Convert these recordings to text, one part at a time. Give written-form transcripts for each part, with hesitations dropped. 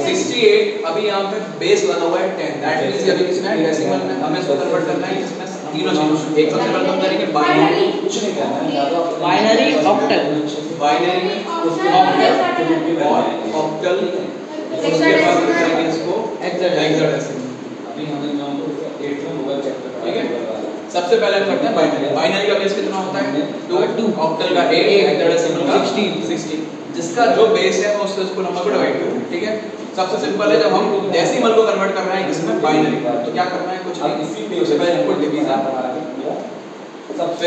68 अभी यहाँ पे बेस लगा हुआ है 10, दैट मींस अभी किसमें है डेसिमल में, हमें इसको कन्वर्ट करना है इसमें तीनों चीजों। एक सबसे पहले हम करेंगे बाइनरी, कुछ नहीं करना है ज्यादा, बाइनरी ऑक्टल, बाइनरी में ऑक्टल और ऑक्टल, उसके बाद हम करेंगे इसको हेक्साडेसिमल। अभी हमने नाम को 8 में होगा चैप्टर, ठीक है। सबसे पहले हम करते हैं बाइनरी। बाइनरी का बेस कितना होता है 2, ऑक्टल का 8, हेक्साडेसिमल का 16। जिसका जो बेस है मैं उसको नंबर को डिवाइड करूंगा, ठीक है। सबसे सिंपल है, जब हम डेसिमल को कन्वर्ट कर रहे हैं किसमें बाइनरी, तो क्या करना है, कुछ नहीं, सबसे पहले इनपुट डिवीजन, सबसे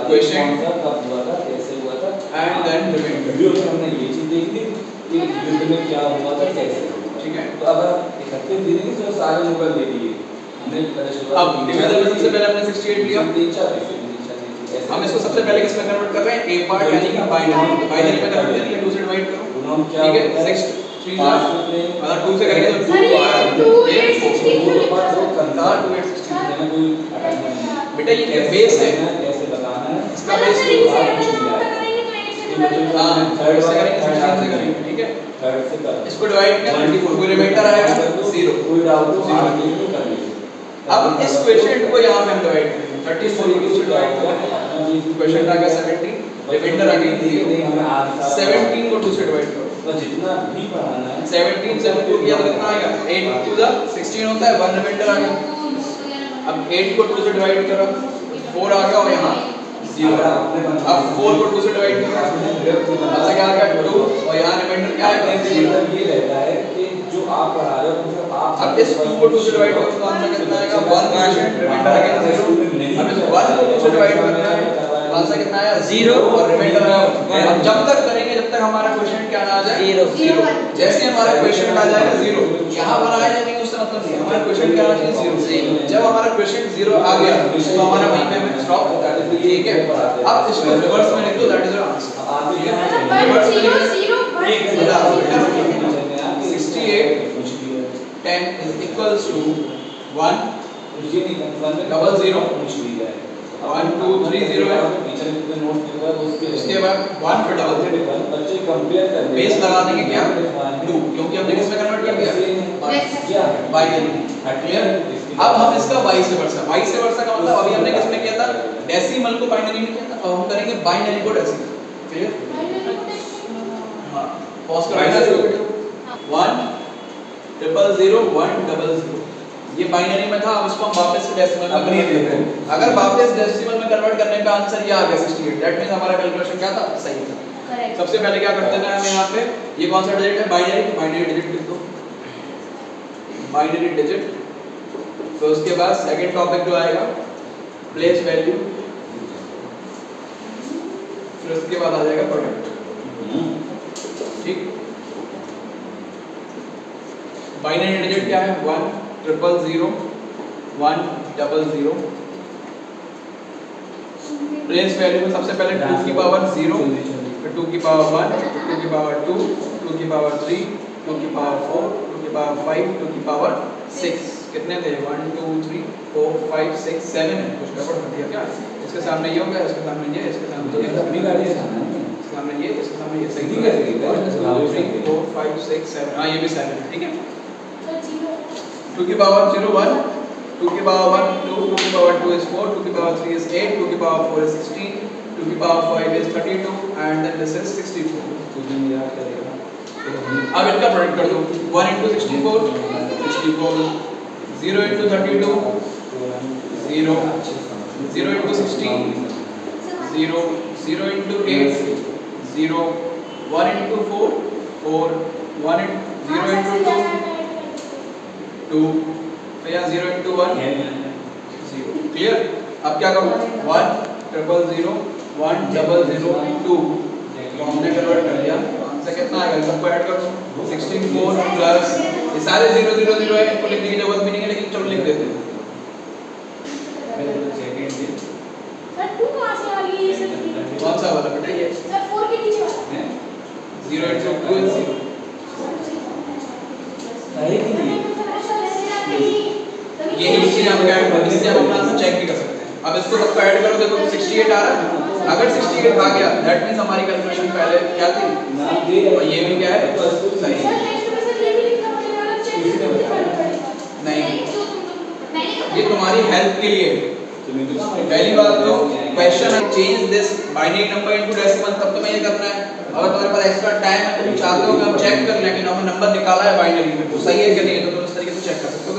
क्वेश्चन कब हुआ था, कैसे हुआ था, एंड देन रिमाइंडर। वीडियो में हमने ये चीज देख ली कि युद्ध में क्या हुआ था, कैसे हुआ, ठीक है। तो अगर इकट्ठे देखेंगे तो सारे नंबर दे दिए हमने पहले शुरुआत। अब डिवीजन में सबसे पहले हमने 68 लिया, 3 4 हम इसको सबसे पहले किसमें कन्वर्ट कर रहे हैं, ए पार्ट यानी कि बाइनरी। बाइनरी में कन्वर्ट करेंगे 2 से डिवाइड करो, ठीक है। 6 3 अगर 2 से करेंगे तो 2 और 2 8 बेटा ये बेस है, कैसे बताना है इसका बेस हां थर्ड से करेंगे, सेकंड से करेंगे, ठीक है। थर्ड से कर इसको डिवाइड किया 24, कोई रिमाइंडर आएगा 0, कोई डाउट हो आगे कर लीजिए। अब इस क्वेश्चन को यहां पे हम डिवाइड करेंगे 34 को 2 से डिवाइड करेंगे, क्वेश्चन आ गया 17, रिमाइंडर आ गई 0, नहीं हमें आंसर 17 को 2 से डिवाइड करो, तो जितना भी पढ़ाना है 17 से 2 किया तो कितना आएगा 8 टू द 16 होता है, 1 रिमाइंडर आ गया। अब 8 को 2 से डिवाइड करो 4 आ गया और यहाँ 0, अब 4 को 2 से डिवाइड करो मतलब क्या आ गया 2 और यहाँ रिमाइंडर क्या है 0। ये रहता है कि जो आप पढ़ा रहे हो तो आप अब इस 2 को 2 से डिवाइड करो तो आंसर कितना आएगा 1 रिमाइंडर आ गया 0। अब इस 1 को 2 से डिवाइड करना है आंसर कितना आया 0 और रिमाइंडर आया 1। अब जब तक करेंगे जब तक हमारा क्वेश्चन क्या ना आ जाए 0। जैसे हमारा क्वेश्चन आ जाएगा 0, यहाँ बनाया जाएगा उससे मतलब नहीं, हमारा क्वेश्चन क्या आना चाहिए 0। जब हमारा क्वेश्चन 0 आ गया तो हमारा वहीं पे हमें स्टॉप होता है, ठीक है। अब इसको रिवर्स में लिख दो, दैट इज योर आंसर, ठीक है। रिवर्स में लिख दो 68 10 is equals to 1 ये नहीं कंफर्म है डबल 0 पूछ ली जाए 1 2 3 0 है, टीचर ने नोट दिया उसके बाद 1 फिर डबल 0 बच्चे कंपेयर कर बेस लगा देंगे क्या 2, क्योंकि हमने किसमें कन्वर्ट कर दिया बाइनरी, क्लियर। अब हम इसका वाइस वर्सा का मतलब अभी हमने किसमें किया था डेसिमल को बाइनरी में किया था, अब हम करेंगे बाइनरी को डेसिमल, क्लियर। हां पॉज करो 1 000 1 00 ये बाइनरी में था, अब इसको हम वापस से डेसिमल में कन्वर्ट कर रहे हैं। अगर वापस डेसिमल में कन्वर्ट करने का आंसर ये आ गया 68, दैट मींस हमारा कैलकुलेशन क्या था सही था। सबसे पहले क्या करते हैं हम यहाँ पे, ये कौन सा डिजिट है बाइनरी डिजिट लिख दो, बाइनरी डिजिट। तो उसके बाद सेकंड टॉपिक जो आएगा प्लेस वैल्यू, फिर उसके बाद आ जाएगा प्रोडक्ट, ठीक। बाइनरी डिजिट क्या है 1 000 1 00। प्लेस वैल्यू में सबसे पहले 2 की पावर 0, फिर 2 की पावर 1, 2 की पावर 2, 2 की पावर 3, 2 की पावर 4, 2 की पावर 5, 2 की पावर 6। कितने थे 1 2 3 4 5 6 7 है, कुछ गड़बड़ कर दिया क्या। इसके सामने ये हो गया, इसके सामने ये, इसके सामने ये, अपनी गाड़ी है ना, इसके सामने ये, इसके सामने ये, सही ठीक है, ठीक है। 1 2 3 4 5 6 7, हां ये भी 7 है, ठीक है। 2 की पावर 0 1, 2 की पावर 1 2, 2 की पावर 2 is 4, 2 की पावर 3 is 8, 2 की पावर 4 is 16, 2 की power 5 is 32 and then this is 64। तुझे याद करेगा अब इनका प्रोडक्ट कर दो 1 into 64 64, 0 into 32 0, 0 into 16 0, 0 into 8 0, 1 into 4 4, 1 into 0 into 2 2, तो यहाँ 0 into 1 0, क्लियर। अब क्या करूँ 1 000 1 00 2, तो हमने कन्वर्ट कर दिया, आंसर कितना आएगा सबको ऐड कर दो 64 प्लस ये सारे 0 0 0 है, इनको लिखने की जरूरत भी नहीं है, लेकिन चलो लिख देते हैं। सर 2 कहां से आ गई ये सब, कौन सा वाला बेटा ये सर 4 के नीचे वाला 0 into 2 is 0 है कि नहीं ये चीज हम ऐड कर, इससे हम अपना आंसर चेक भी कर सकते हैं। अब इसको सबको ऐड करो, देखो 68 आ रहा है, अगर 68 आ गया दैट मींस हमारी कैलकुलेशन पहले क्या थी, और ये भी क्या है सही है। तुम्हारी हेल्प के लिए पहली बात तो क्वेश्चन है change this binary number into decimal, तब तुम्हें ये करना है। अगर तुम्हारे पास एक्स्ट्रा टाइम है तो तुम चाहते हो कि हम चेक कर लें कि हमने नंबर निकाला है बाइनरी में तो सही है कि नहीं, तो तुम इस तरीके से चेक कर सकते हो।